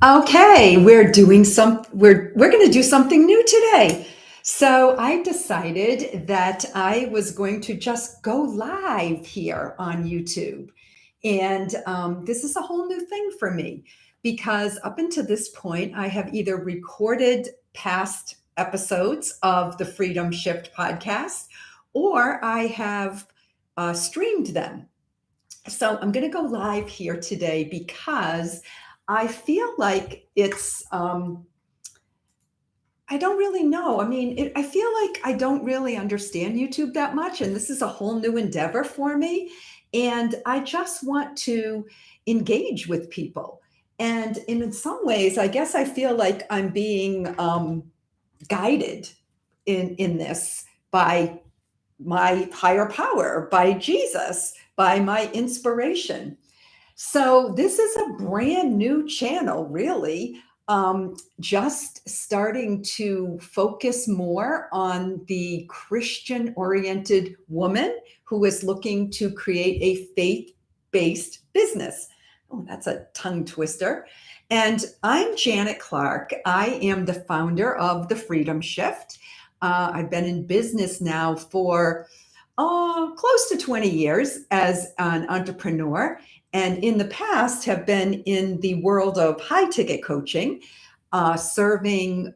Okay, we're going to do something new today. So I decided that I was going to just go live here on YouTube. And this is a whole new thing for me because up until this point, I have either recorded past episodes of the Freedom Shift podcast or I have streamed them. So I'm going to go live here today because I feel like I don't really know. I mean, I feel like I don't really understand YouTube that much, and this is a whole new endeavor for me. And I just want to engage with people. And in some ways, I guess I feel like I'm being guided in this by my higher power, by Jesus, by my inspiration. So this is a brand new channel, really. Just starting to focus more on the Christian oriented woman who is looking to create a faith based business. Oh, that's a tongue twister. And I'm Janet Clark. I am the founder of the Freedom Shift. I've been in business now for close to 20 years as an entrepreneur, and in the past have been in the world of high ticket coaching, serving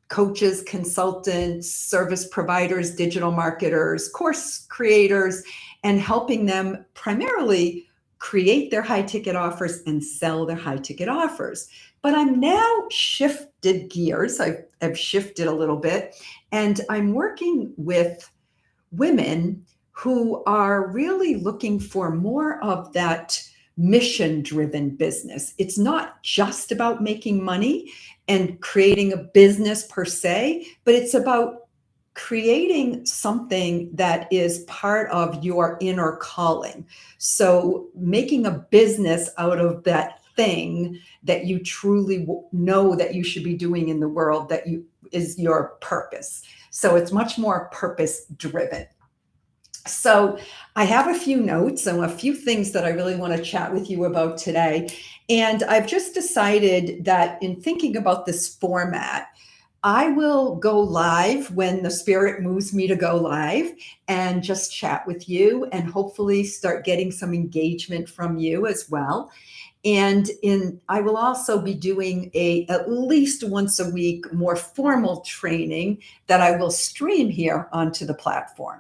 coaches, consultants, service providers, digital marketers, course creators, and helping them primarily create their high ticket offers and sell their high ticket offers. But I'm now shifted gears. I've shifted a little bit, and I'm working with women who are really looking for more of that mission driven business. It's not just about making money and creating a business per se, but it's about creating something that is part of your inner calling. So making a business out of that thing that you truly know that you should be doing in the world that you is your purpose. So it's much more purpose driven. So I have a few notes and a few things that I really want to chat with you about today. And I've just decided that in thinking about this format, I will go live when the spirit moves me to go live and just chat with you and hopefully start getting some engagement from you as well. And I will also be doing a at least once a week more formal training that I will stream here onto the platform.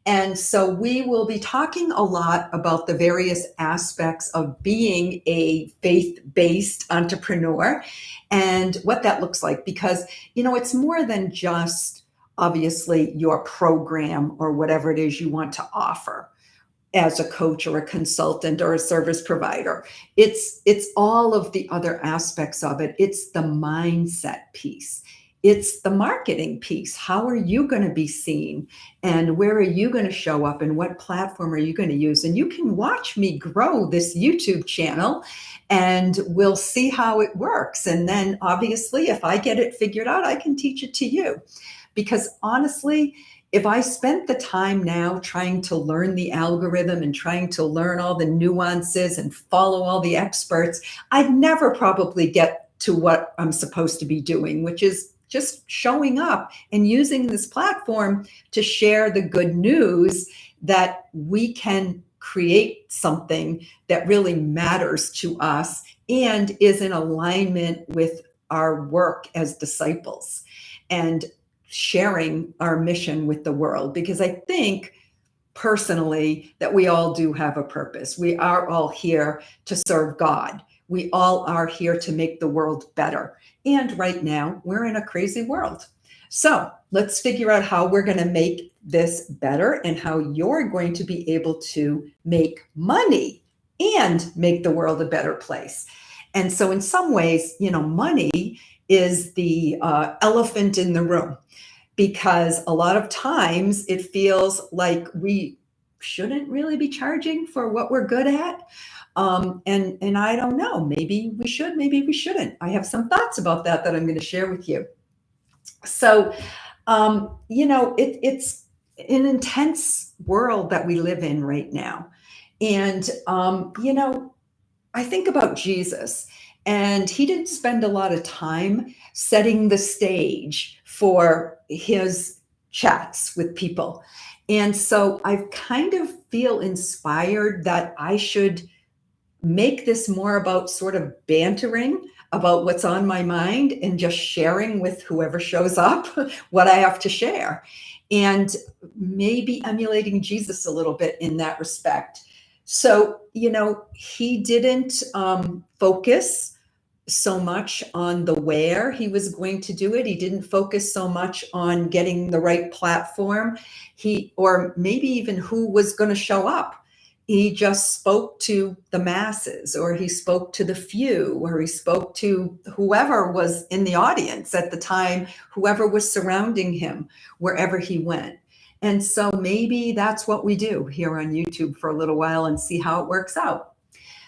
And so we will be talking a lot about the various aspects of being a faith based entrepreneur and what that looks like. Because, it's more than just obviously your program or whatever it is you want to offer as a coach or a consultant or a service provider. It's all of the other aspects of it. It's the mindset piece. It's the marketing piece. How are you going to be seen? And where are you going to show up? And what platform are you going to use? And you can watch me grow this YouTube channel and we'll see how it works. And then obviously, if I get it figured out, I can teach it to you. Because honestly, if I spent the time now trying to learn the algorithm and trying to learn all the nuances and follow all the experts, I'd never probably get to what I'm supposed to be doing, which is just showing up and using this platform to share the good news that we can create something that really matters to us and is in alignment with our work as disciples. And sharing our mission with the world, because I think personally that we all do have a purpose. We are all here to serve God. We all are here to make the world better. And right now, we're in a crazy world. So let's figure out how we're going to make this better and how you're going to be able to make money and make the world a better place. And so, in some ways, money is the elephant in the room because a lot of times it feels like we shouldn't really be charging for what we're good at. And I don't know, maybe we should, maybe we shouldn't. I have some thoughts about that I'm going to share with you. So, it's an intense world that we live in right now. And, I think about Jesus And he didn't spend a lot of time setting the stage for his chats with people. And so I kind of feel inspired that I should make this more about sort of bantering about what's on my mind and just sharing with whoever shows up what I have to share. And maybe emulating Jesus a little bit in that respect. So, he didn't focus so much on the where he was going to do it. He didn't focus so much on getting the right platform. Or maybe even who was going to show up. He just spoke to the masses, or he spoke to the few, or he spoke to whoever was in the audience at the time, whoever was surrounding him, wherever he went. And so maybe that's what we do here on YouTube for a little while and see how it works out.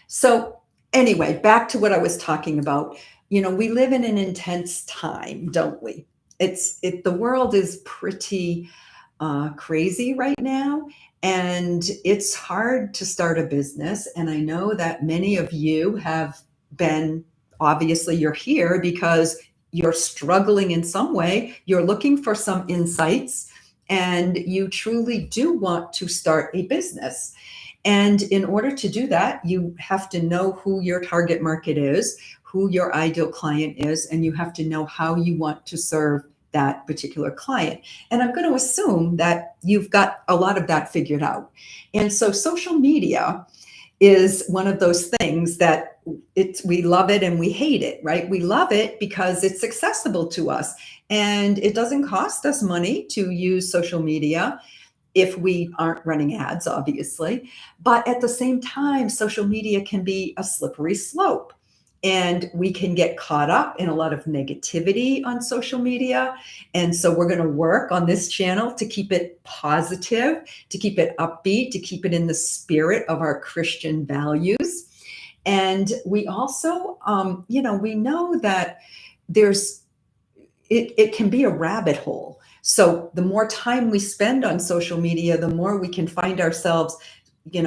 So anyway, back to what I was talking about. We live in an intense time, don't we? The world is pretty crazy right now, and it's hard to start a business. And I know that many of you have been, obviously, you're here because you're struggling in some way. You're looking for some insights, and you truly do want to start a business. And in order to do that, you have to know who your target market is, who your ideal client is, and you have to know how you want to serve that particular client. And I'm going to assume that you've got a lot of that figured out. And so social media is one of those things that we love it and we hate it, right? We love it because it's accessible to us, and it doesn't cost us money to use social media if we aren't running ads, obviously. But at the same time, social media can be a slippery slope. And we can get caught up in a lot of negativity on social media. And so we're going to work on this channel to keep it positive, to keep it upbeat, to keep it in the spirit of our Christian values. And we also, we know that it can be a rabbit hole. So the more time we spend on social media, the more we can find ourselves,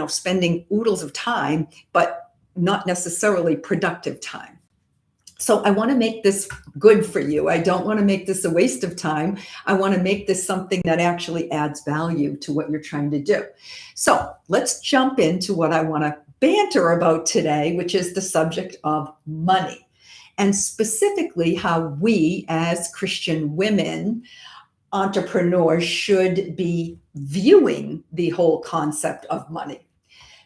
spending oodles of time, but not necessarily productive time. So I want to make this good for you. I don't want to make this a waste of time. I want to make this something that actually adds value to what you're trying to do. So let's jump into what I want to banter about today, which is the subject of money, and specifically how we as Christian women entrepreneurs should be viewing the whole concept of money.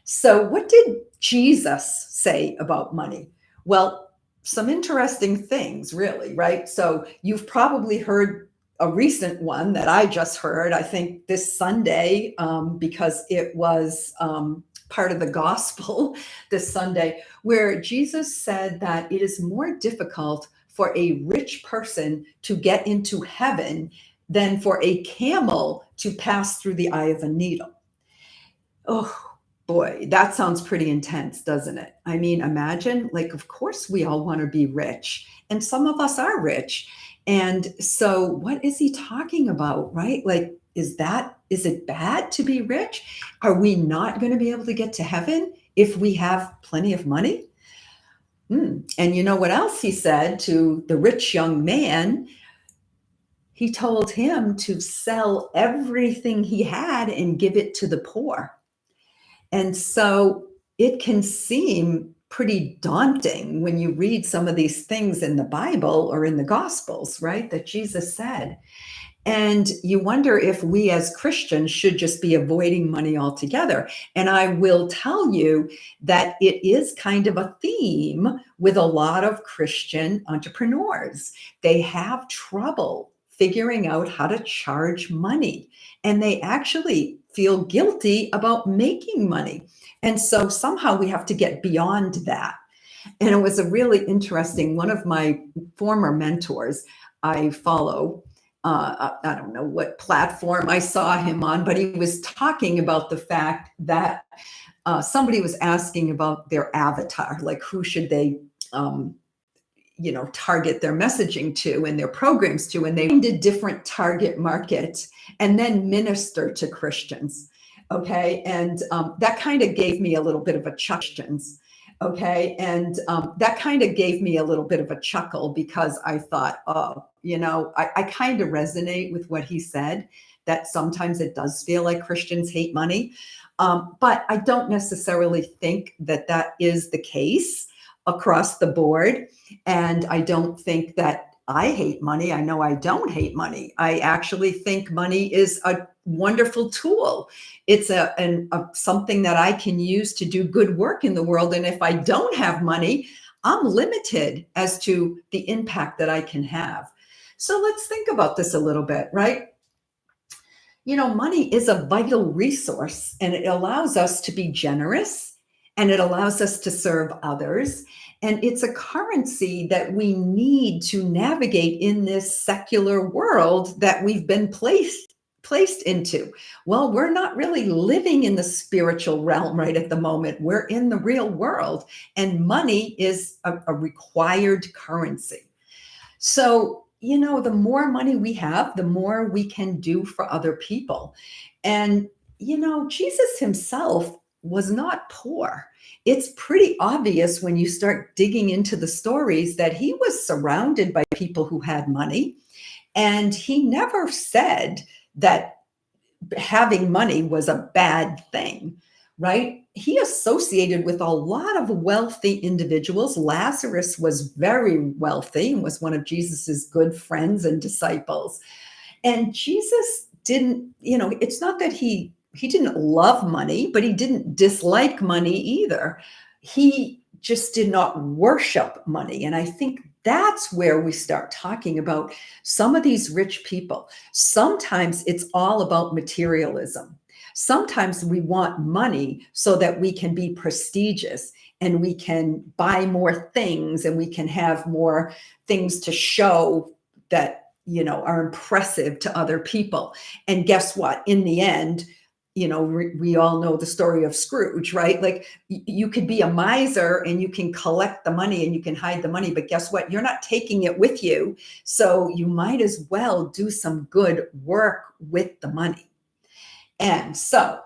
So what did Jesus say about money? Well, some interesting things, really, right? So you've probably heard a recent one that I just heard, I think this Sunday, because it was part of the gospel this Sunday, where Jesus said that it is more difficult for a rich person to get into heaven than for a camel to pass through the eye of a needle. Oh, boy, that sounds pretty intense, doesn't it? I mean, imagine, of course we all want to be rich, and some of us are rich. And so what is he talking about, right? Is it bad to be rich? Are we not going to be able to get to heaven if we have plenty of money? And you know what else he said to the rich young man? He told him to sell everything he had and give it to the poor. And so it can seem pretty daunting when you read some of these things in the Bible or in the Gospels, right, that Jesus said. And you wonder if we as Christians should just be avoiding money altogether. And I will tell you that it is kind of a theme with a lot of Christian entrepreneurs. They have trouble figuring out how to charge money, and they actually feel guilty about making money. And so somehow we have to get beyond that. And it was a really interesting, one of my former mentors I follow, I don't know what platform I saw him on, but he was talking about the fact that somebody was asking about their avatar, like who should they target their messaging to and their programs to, and they find a different target market and then minister to Christians. Okay. And that kind of gave me a little bit of a chuckle. Okay. And that kind of gave me a little bit of a chuckle because I thought, oh, I kind of resonate with what he said, that sometimes it does feel like Christians hate money. But I don't necessarily think that that is the case across the board. And I don't think that I hate money. I know I don't hate money. I actually think money is a wonderful tool. It's something that I can use to do good work in the world. And if I don't have money, I'm limited as to the impact that I can have. So let's think about this a little bit, right? Money is a vital resource and it allows us to be generous and it allows us to serve others. And it's a currency that we need to navigate in this secular world that we've been placed into. Well, we're not really living in the spiritual realm right at the moment. We're in the real world, and money is a required currency. So, the more money we have, the more we can do for other people. And, Jesus himself was not poor. It's pretty obvious when you start digging into the stories that he was surrounded by people who had money. And he never said that having money was a bad thing, right? He associated with a lot of wealthy individuals. Lazarus was very wealthy and was one of Jesus's good friends and disciples. And Jesus didn't, it's not that he didn't love money, but he didn't dislike money either. He just did not worship money. And I think that's where we start talking about some of these rich people. Sometimes it's all about materialism. Sometimes we want money so that we can be prestigious and we can buy more things and we can have more things to show that, are impressive to other people. And guess what? In the end, we all know the story of Scrooge, right? Like you could be a miser and you can collect the money and you can hide the money, but guess what? You're not taking it with you. So you might as well do some good work with the money. And so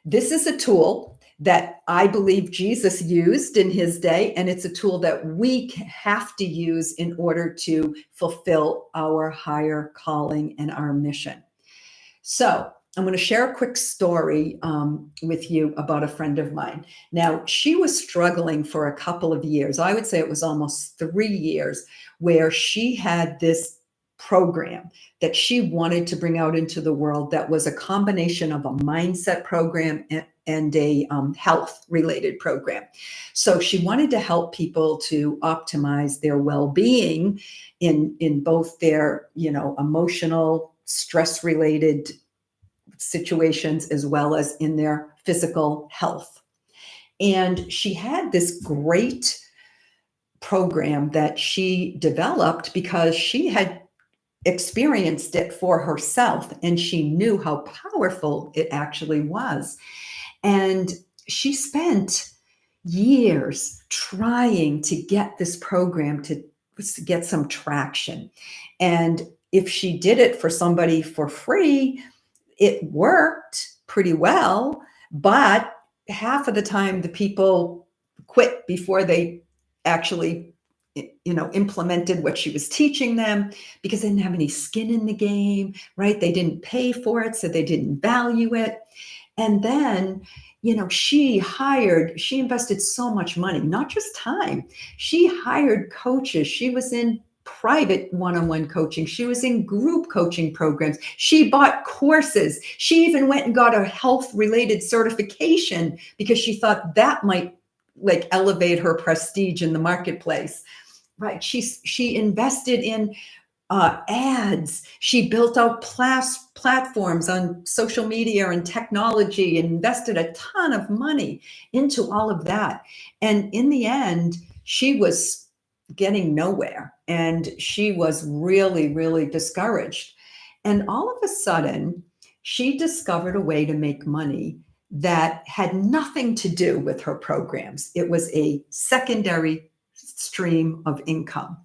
this is a tool that I believe Jesus used in his day, and it's a tool that we have to use in order to fulfill our higher calling and our mission. So I'm going to share a quick story with you about a friend of mine. Now, she was struggling for a couple of years. I would say it was almost 3 years where she had this program that she wanted to bring out into the world that was a combination of a mindset program and a health related program. So she wanted to help people to optimize their well-being in both their, emotional, stress related situations as well as in their physical health. And she had this great program that she developed because she had experienced it for herself and she knew how powerful it actually was. And she spent years trying to get this program to get some traction. And if she did it for somebody for free, it worked pretty well, but half of the time the people quit before they actually implemented what she was teaching them because they didn't have any skin in the game, right? They didn't pay for it, so they didn't value it. And then she invested so much money, not just time. She hired coaches. She was in private one-on-one coaching. She was in group coaching programs. She bought courses. She even went and got a health related certification because she thought that might like elevate her prestige in the marketplace. Right. She invested in ads. She built out platforms on social media and technology and invested a ton of money into all of that. And in the end, she was getting nowhere and she was really, really discouraged. And all of a sudden, she discovered a way to make money that had nothing to do with her programs. It was a secondary stream of income.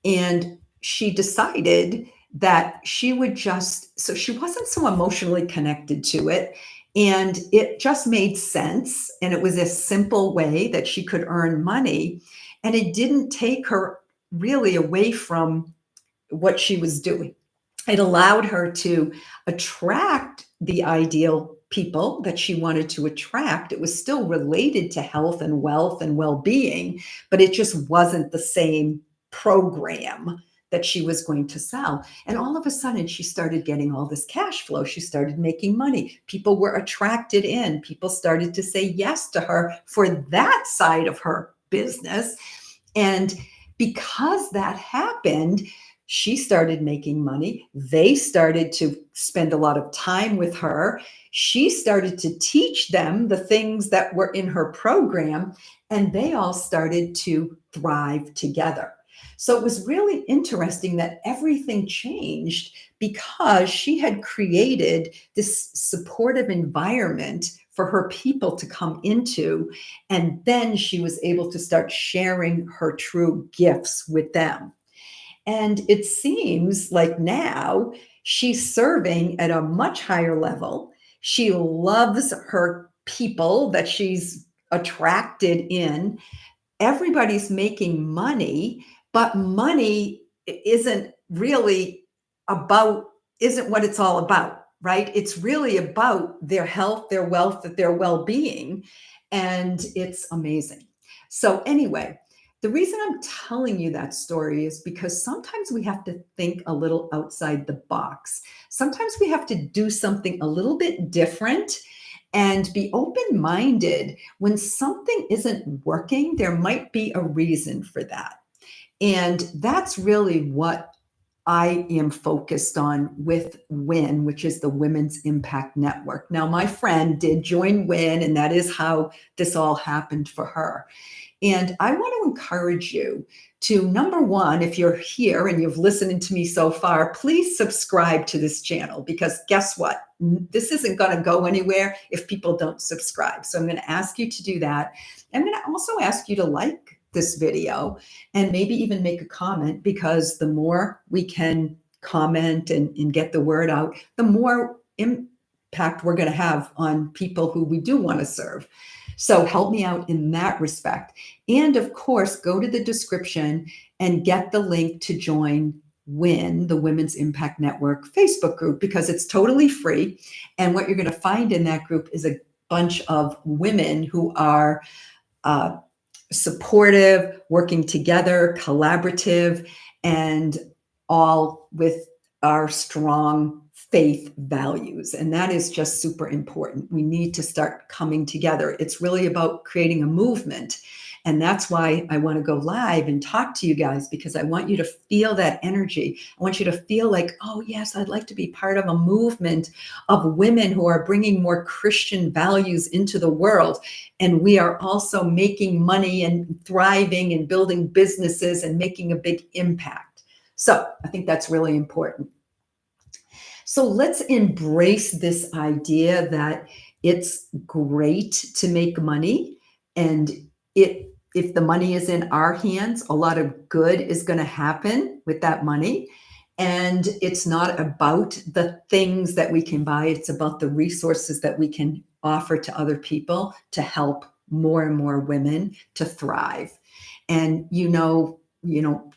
And she decided that she would so she wasn't so emotionally connected to it. And it just made sense. And it was a simple way that she could earn money. And it didn't take her really away from what she was doing. It allowed her to attract the ideal people that she wanted to attract. It was still related to health and wealth and well being, but it just wasn't the same program that she was going to sell. And all of a sudden, she started getting all this cash flow. She started making money. People were attracted in. People started to say yes to her for that side of her business. And because that happened, she started making money. They started to spend a lot of time with her. She started to teach them the things that were in her program, and they all started to thrive together. So it was really interesting that everything changed because she had created this supportive environment for her people to come into. And then she was able to start sharing her true gifts with them. And it seems like now she's serving at a much higher level. She loves her people that she's attracted in. Everybody's making money, but money isn't really about, isn't what it's all about, right? It's really about their health, their wealth, their well being. And it's amazing. So, anyway, the reason I'm telling you that story is because sometimes we have to think a little outside the box. Sometimes we have to do something a little bit different and be open minded. When something isn't working, there might be a reason for that. And that's really what I am focused on with WIN, which is the Women's Impact Network. Now, my friend did join WIN, and that is how this all happened for her. And I want to encourage you to, number one, if you're here and you've listened to me so far, please subscribe to this channel, because guess what? This isn't going to go anywhere if people don't subscribe. So I'm going to ask you to do that. I'm going to also ask you to like this video and maybe even make a comment, because the more we can comment and get the word out, the more impact we're going to have on people who we do want to serve. So help me out in that respect. And of course, go to the description and get the link to join WIN, the Women's Impact Network Facebook group, because it's totally free. And what you're going to find in that group is a bunch of women who are supportive, working together, collaborative, and all with our strong faith values. And that is just super important. We need to start coming together. It's really about creating a movement. And that's why I want to go live and talk to you guys, because I want you to feel that energy. I want you to feel like, oh, yes, I'd like to be part of a movement of women who are bringing more Christian values into the world. And we are also making money and thriving and building businesses and making a big impact. So I think that's really important. So let's embrace this idea that it's great to make money, and if the money is in our hands, a lot of good is going to happen with that money. And it's not about the things that we can buy. It's about the resources that we can offer to other people to help more and more women to thrive. And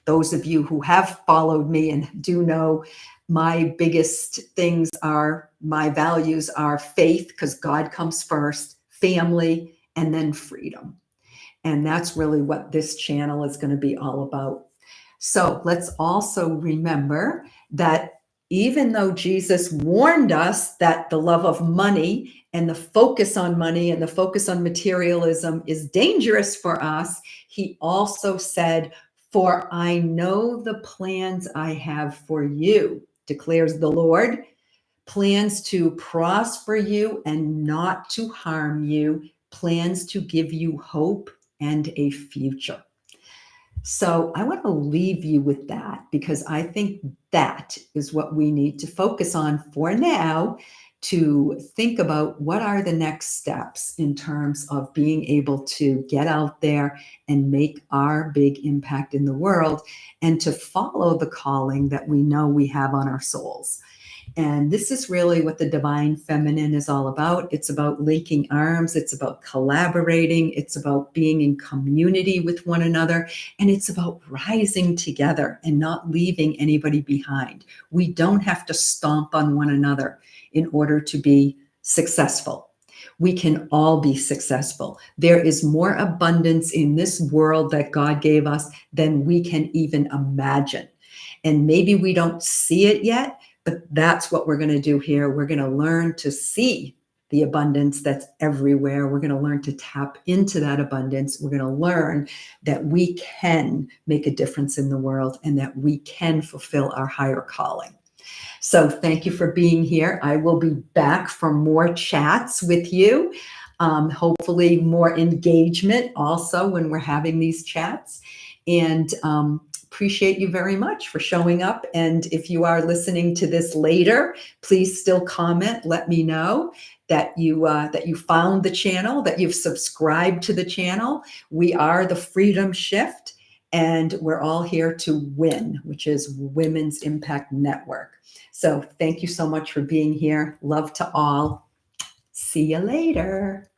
those of you who have followed me and do know, my biggest things are, my values are faith, because God comes first, family, and then freedom. And that's really what this channel is going to be all about. So let's also remember that even though Jesus warned us that the love of money and the focus on money and the focus on materialism is dangerous for us, he also said, "For I know the plans I have for you, declares the Lord, plans to prosper you and not to harm you, plans to give you hope and a future." So I want to leave you with that, because I think that is what we need to focus on for now, to think about what are the next steps in terms of being able to get out there and make our big impact in the world, and to follow the calling that we know we have on our souls. And this is really what the divine feminine is all about. It's about linking arms, it's about collaborating, it's about being in community with one another, and it's about rising together and not leaving anybody behind. We don't have to stomp on one another in order to be successful. We can all be successful. There is more abundance in this world that God gave us than we can even imagine. And maybe we don't see it yet, but that's what we're going to do here. We're going to learn to see the abundance that's everywhere. We're going to learn to tap into that abundance. We're going to learn that we can make a difference in the world and that we can fulfill our higher calling. So thank you for being here. I will be back for more chats with you. Hopefully more engagement also when we're having these chats. And appreciate you very much for showing up. And if you are listening to this later, please still comment. Let me know that you found the channel, that you've subscribed to the channel. We are the Freedom Shift, and we're all here to win, which is Women's Impact Network. So thank you so much for being here. Love to all. See you later.